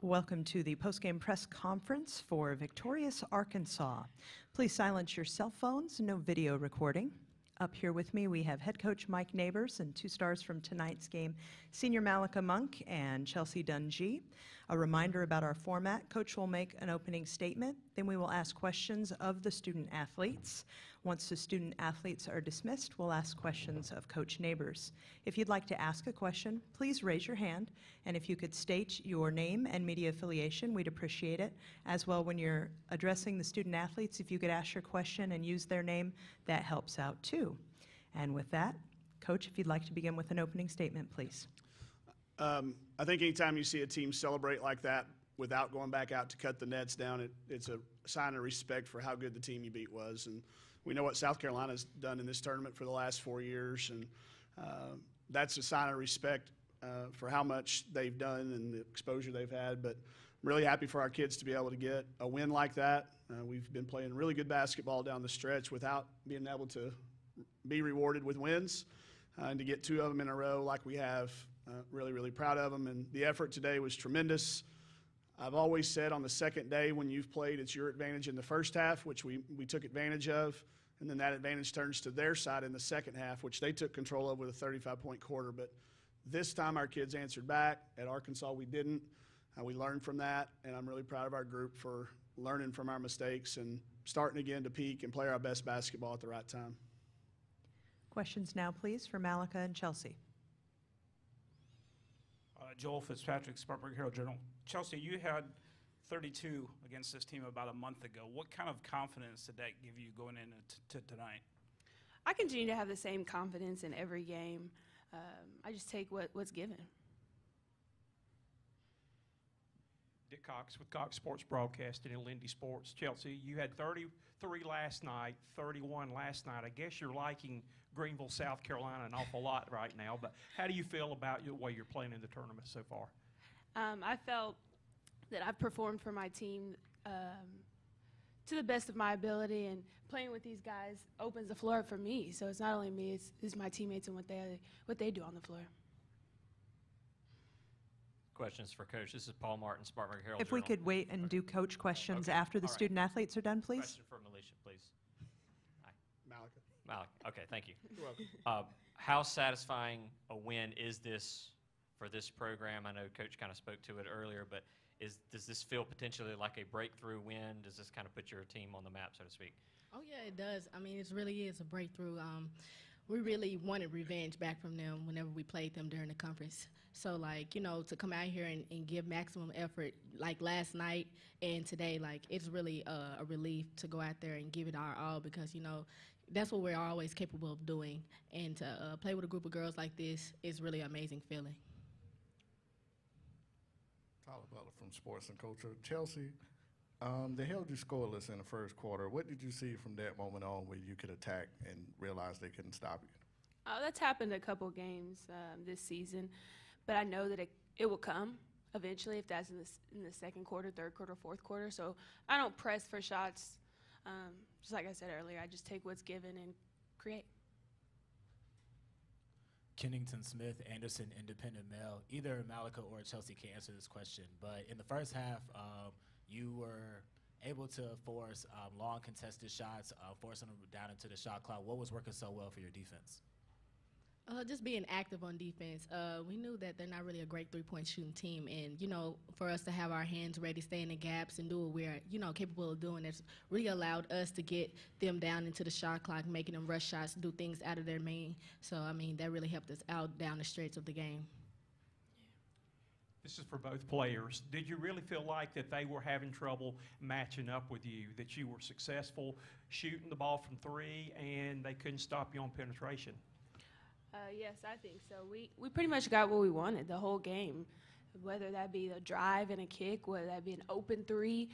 Welcome to the postgame press conference for victorious Arkansas. Please silence your cell phones, no video recording. Up here with me, we have head coach Mike Neighbors and two stars from tonight's game, senior Malika Monk and Chelsea Dungy. A reminder about our format: coach will make an opening statement, then we will ask questions of the student athletes. Once the student athletes are dismissed, we'll ask questions of Coach Neighbors. If you'd like to ask a question, please raise your hand, and if you could state your name and media affiliation, we'd appreciate it. As well, when you're addressing the student athletes, if you could ask your question and use their name, that helps out too. And with that, Coach, if you'd like to begin with an opening statement, please. I think anytime you see a team celebrate like that without going back out to cut the nets down, it's a sign of respect for how good the team you beat was. And we know what South Carolina's done in this tournament for the last 4 years, and that's a sign of respect for how much they've done and the exposure they've had. But I'm really happy for our kids to be able to get a win like that. We've been playing really good basketball down the stretch without being able to be rewarded with wins, and to get 2 of them in a row like we have, really, really proud of them. And the effort today was tremendous. I've always said on the second day when you've played, it's your advantage in the first half, which we took advantage of, and then that advantage turns to their side in the second half, which they took control of with a 35-point quarter. But this time our kids answered back. At Arkansas, we didn't. We learned from that, and I'm really proud of our group for learning from our mistakes and starting again to peak and play our best basketball at the right time. Questions now, please, for Malika and Chelsea. Joel Fitzpatrick, Spartanburg Herald-Journal. Chelsea, you had 32 against this team about a month ago. What kind of confidence did that give you going into tonight? I continue to have the same confidence in every game. I just take what's given. Dick Cox with Cox Sports Broadcasting and Lindy Sports. Chelsea, you had 33 last night, 31 last night. I guess you're liking Greenville, South Carolina an awful lot right now, but how do you feel about the way you're playing in the tournament so far? I felt that I've performed for my team to the best of my ability, and playing with these guys opens the floor for me. So it's not only me, it's my teammates and what they do on the floor. Questions for Coach. This is Paul Martin, Spartanburg Herald-Journal. If we could wait and do Coach questions after the student athletes are done, please. Question for Militia, please. Hi. Malika. Okay, thank you. You're welcome. How satisfying a win is this for this program? I know Coach kind of spoke to it earlier, but does this feel potentially like a breakthrough win? Does this kind of put your team on the map, so to speak? Oh, yeah, it does. I mean, it really is a breakthrough. We really wanted revenge back from them whenever we played them during the conference. So, like, you know, to come out here and give maximum effort like last night and today, like, it's really a relief to go out there and give it our all, because, you know, that's what we're always capable of doing. And to play with a group of girls like this is really an amazing feeling. Tyler Butler from Sports and Culture. Chelsea, they held you scoreless in the first quarter. What did you see from that moment on where you could attack and realize they couldn't stop you? That's happened a couple games this season, but I know that it will come eventually, if that's in the second quarter, third quarter, fourth quarter. So I don't press for shots. Just like I said earlier, I just take what's given and create. Kennington Smith, Anderson, Independent Mail. Either Malika or Chelsea can answer this question, but in the first half, you were able to force long contested shots, forcing them down into the shot clock. What was working so well for your defense? Just being active on defense. We knew that they're not really a great three-point shooting team, and, you know, for us to have our hands ready, stay in the gaps, and do what we're, you know, capable of doing, that's really allowed us to get them down into the shot clock, making them rush shots, do things out of their main. So, I mean, that really helped us out down the stretch of the game. This is for both players. Did you really feel like that they were having trouble matching up with you, that you were successful shooting the ball from three and they couldn't stop you on penetration? Yes, I think so. We pretty much got what we wanted the whole game, whether that be a drive and a kick, whether that be an open three.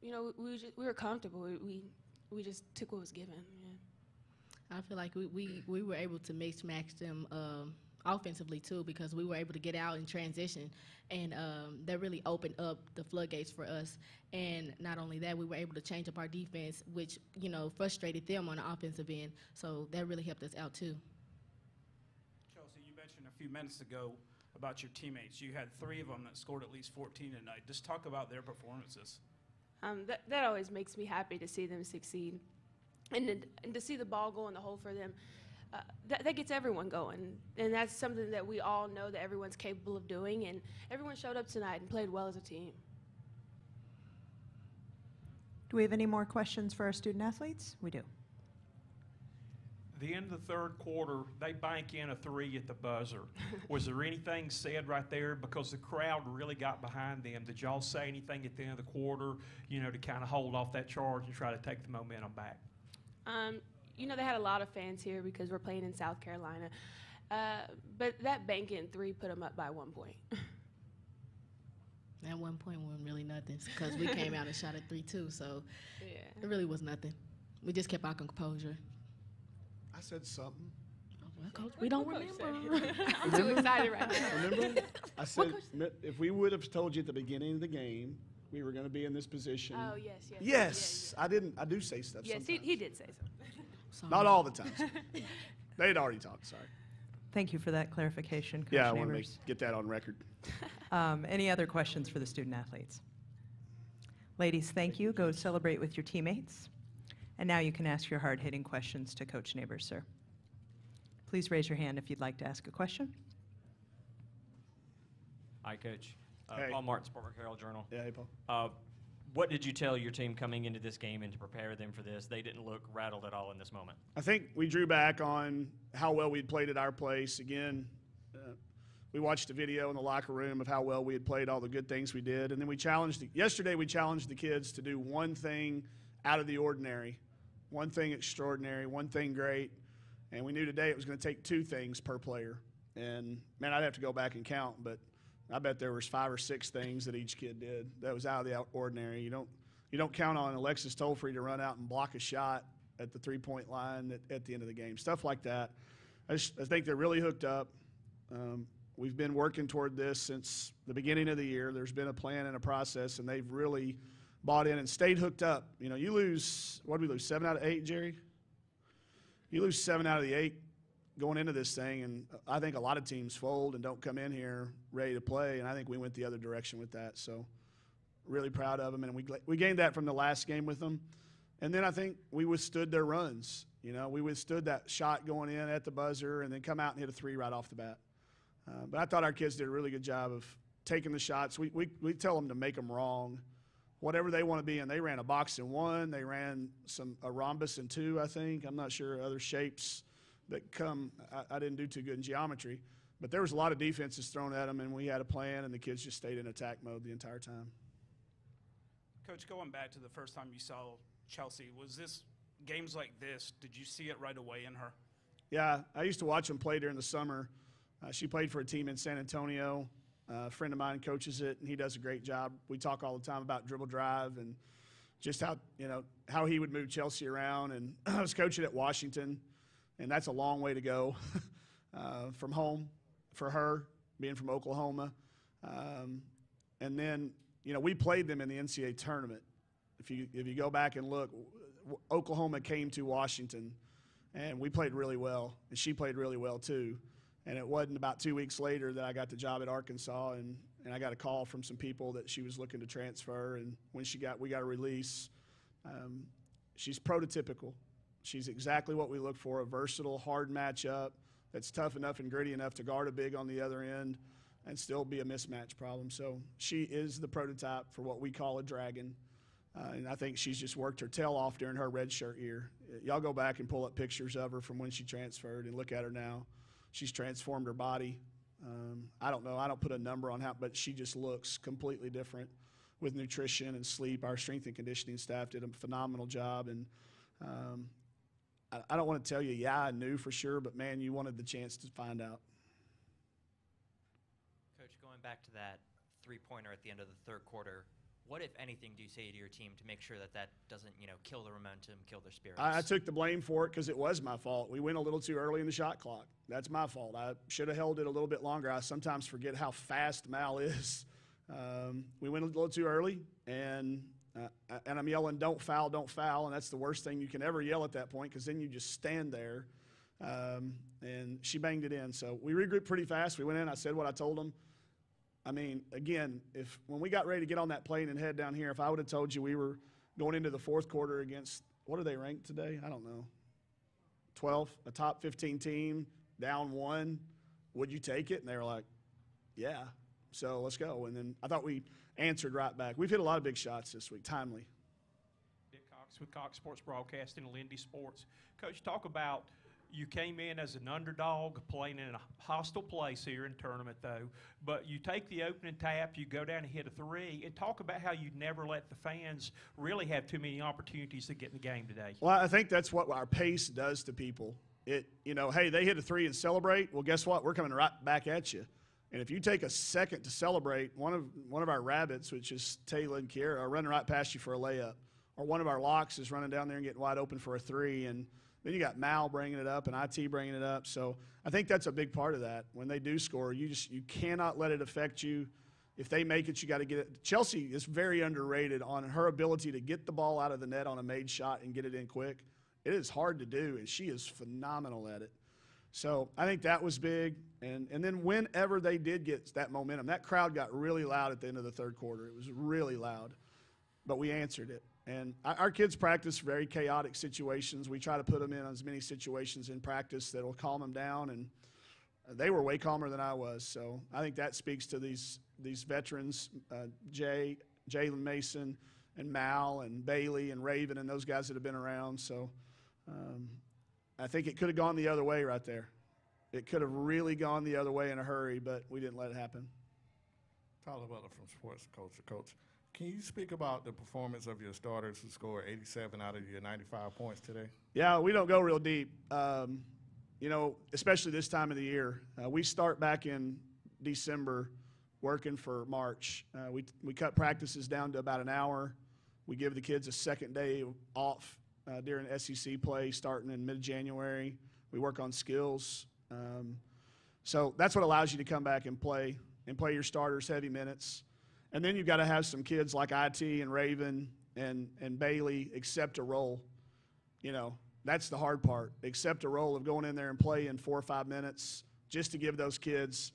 You know, we were comfortable. We just took what was given. Yeah. I feel like we were able to match them offensively too, because we were able to get out in transition, and that really opened up the floodgates for us. And not only that, we were able to change up our defense, which, you know, frustrated them on the offensive end. So that really helped us out too. Chelsea, you mentioned a few minutes ago about your teammates. You had 3 of them that scored at least 14 tonight. Just talk about their performances. That always makes me happy to see them succeed, and to see the ball go in the hole for them. That gets everyone going, and that's something that we all know that everyone's capable of doing, and everyone showed up tonight and played well as a team. Do we have any more questions for our student athletes? We do. The end of the third quarter, they bank in a 3 at the buzzer. Was there anything said right there? Because the crowd really got behind them. Did y'all say anything at the end of the quarter, to kind of hold off that charge and try to take the momentum back? They had a lot of fans here because we're playing in South Carolina. But that bank-in 3 put them up by 1 point. At 1 point wasn't really nothing because we came out and shot at 3 too, so Yeah. it really was nothing. We just kept our composure. I said something. Well, Coach, we don't Coach remember. said. I'm too excited right now. Remember? I said, if we would have told you at the beginning of the game we were going to be in this position. Oh, yes. Yes, I didn't. I do say stuff Yes, sometimes. he did say something. Sorry. Not all the time. They had already talked, sorry. Thank you for that clarification, Coach Yeah, I want to Neighbors. get that on record. Any other questions for the student athletes? Ladies, thank you. Go celebrate with your teammates. And now you can ask your hard-hitting questions to Coach Neighbors, sir. Please raise your hand if you'd like to ask a question. Hi, Coach. Hey. Paul Martin, Sport Herald Journal. Yeah, hey, Paul. What did you tell your team coming into this game and to prepare them for this? They didn't look rattled at all in this moment. I think we drew back on how well we'd played at our place. Again, we watched a video in the locker room of how well we had played, all the good things we did. And then yesterday we challenged the kids to do one thing out of the ordinary, one thing extraordinary, one thing great. And we knew today it was going to take 2 things per player. And, man, I'd have to go back and count, but I bet there was 5 or 6 things that each kid did that was out of the ordinary. You don't count on Alexis Tolfree to run out and block a shot at the 3-point line at the end of the game. Stuff like that. I think they're really hooked up. We've been working toward this since the beginning of the year. There's been a plan and a process, and they've really bought in and stayed hooked up. You lose, what did we lose, 7 out of 8, Jerry? You lose 7 out of the 8 going into this thing, and I think a lot of teams fold and don't come in here ready to play, and I think we went the other direction with that. So really proud of them, and we gained that from the last game with them. And then I think we withstood their runs. We withstood that shot going in at the buzzer and then come out and hit a 3 right off the bat. But I thought our kids did a really good job of taking the shots. We tell them to make them wrong, whatever they want to be in. They ran a box in 1. They ran a rhombus in 2, I think. I'm not sure other shapes that come. I didn't do too good in geometry. But there was a lot of defenses thrown at them, and we had a plan, and the kids just stayed in attack mode the entire time. Coach, going back to the first time you saw Chelsea, was this games like this, did you see it right away in her? Yeah, I used to watch them play during the summer. She played for a team in San Antonio. A friend of mine coaches it, and he does a great job. We talk all the time about dribble drive and just how he would move Chelsea around. And I was coaching at Washington, and that's a long way to go from home for her, being from Oklahoma. And then, we played them in the NCAA tournament. If you go back and look, Oklahoma came to Washington, and we played really well, and she played really well too. And it wasn't about 2 weeks later that I got the job at Arkansas, and I got a call from some people that she was looking to transfer. And when we got a release, she's prototypical. She's exactly what we look for, a versatile, hard matchup that's tough enough and gritty enough to guard a big on the other end and still be a mismatch problem. So she is the prototype for what we call a dragon. And I think she's just worked her tail off during her redshirt year. Y'all go back and pull up pictures of her from when she transferred and look at her now. She's transformed her body. I don't know. I don't put a number on how, but she just looks completely different with nutrition and sleep. Our strength and conditioning staff did a phenomenal job. And I don't want to tell you, yeah, I knew for sure, but, man, you wanted the chance to find out. Coach, going back to that three-pointer at the end of the third quarter, what, if anything, do you say to your team to make sure that doesn't, kill their momentum, kill their spirits? I took the blame for it because it was my fault. We went a little too early in the shot clock. That's my fault. I should have held it a little bit longer. I sometimes forget how fast Mal is. We went a little too early, and I'm yelling, don't foul, and that's the worst thing you can ever yell at that point because then you just stand there. and she banged it in. So we regrouped pretty fast. We went in. I said what I told them. I mean, again, when we got ready to get on that plane and head down here, if I would have told you we were going into the fourth quarter against, what are they ranked today? I don't know. 12, a top 15 team, down 1, would you take it? And they were like, yeah. So let's go. And then I thought we answered right back. We've hit a lot of big shots this week, timely. Dick Cox with Cox Sports Broadcasting and Lindy Sports. Coach, talk about you came in as an underdog playing in a hostile place here in tournament, though. But you take the opening tap, you go down and hit a 3, and talk about how you never let the fans really have too many opportunities to get in the game today. Well, I think that's what our pace does to people. Hey, they hit a 3 and celebrate. Well, guess what? We're coming right back at you. And if you take a second to celebrate, one of our rabbits, which is Taylor and Kiera, are running right past you for a layup. Or one of our locks is running down there and getting wide open for a 3. And then you got Mal bringing it up and IT bringing it up. So I think that's a big part of that. When they do score, you cannot let it affect you. If they make it, you got to get it. Chelsea is very underrated on her ability to get the ball out of the net on a made shot and get it in quick. It is hard to do, and she is phenomenal at it. So I think that was big. And then whenever they did get that momentum, that crowd got really loud at the end of the third quarter. It was really loud. But we answered it. And our kids practice very chaotic situations. We try to put them in as many situations in practice that will calm them down. And they were way calmer than I was. So I think that speaks to these veterans, Jalen Mason and Mal and Bailey and Raven and those guys that have been around. So I think it could have gone the other way right there. It could have really gone the other way in a hurry, but we didn't let it happen. Tyler Butler from Sports Culture. Coach, can you speak about the performance of your starters who scored 87 out of your 95 points today? Yeah, we don't go real deep, especially this time of the year. We start back in December working for March. We cut practices down to about an hour. We give the kids a second day off during SEC play starting in mid-January. We work on skills. So that's what allows you to come back and play your starters heavy minutes. And then you've got to have some kids like IT and Raven and Bailey accept a role. That's the hard part. Accept a role of going in there and play in 4 or 5 minutes just to give those kids,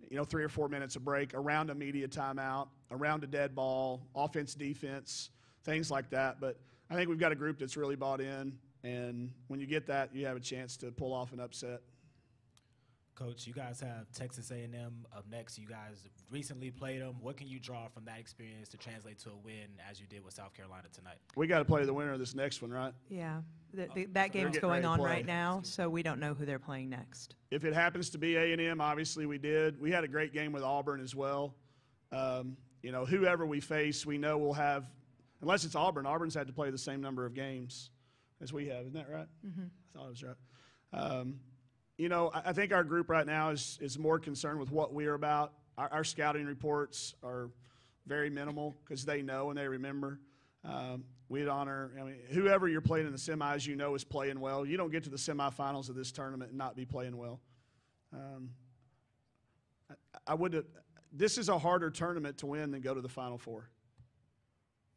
3 or 4 minutes of break around a media timeout, around a dead ball, offense, defense, things like that. But I think we've got a group that's really bought in, and when you get that, you have a chance to pull off an upset. Coach, you guys have Texas A&M up next. You guys recently played them. What can you draw from that experience to translate to a win as you did with South Carolina tonight? We got to play the winner of this next one, right? Yeah, that game's going on right now, so we don't know who they're playing next. If it happens to be A&M, obviously we did. We had a great game with Auburn as well. Whoever we face, we know we'll have, unless it's Auburn, Auburn's had to play the same number of games as we have. Isn't that right? Mm-hmm. I thought it was right. I think our group right now is more concerned with what we're about. Our scouting reports are very minimal because they know and they remember. We'd honor, whoever you're playing in the semis, is playing well. You don't get to the semifinals of this tournament and not be playing well. This is a harder tournament to win than go to the Final Four.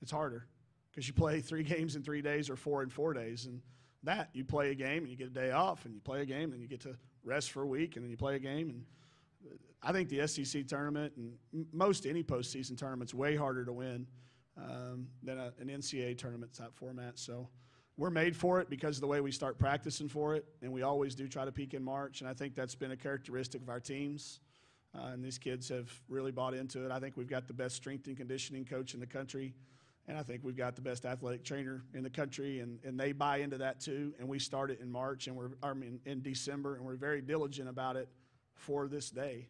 It's harder because you play 3 games in 3 days or 4 in 4 days. And that you play a game and you get a day off, and you play a game and you get to rest for a week, and then you play a game. And I think the SEC tournament and most any postseason tournament's way harder to win than an NCAA tournament type format. So we're made for it because of the way we start practicing for it, and we always do try to peak in March. And I think that's been a characteristic of our teams, and these kids have really bought into it. I think we've got the best strength and conditioning coach in the country. And I think we've got the best athletic trainer in the country, and they buy into that too. And we start it in March, and in December, and we're very diligent about it for this day.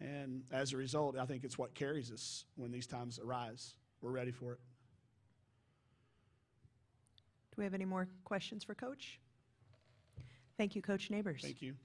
And as a result, I think it's what carries us when these times arise. We're ready for it. Do we have any more questions for Coach? Thank you, Coach Neighbors. Thank you.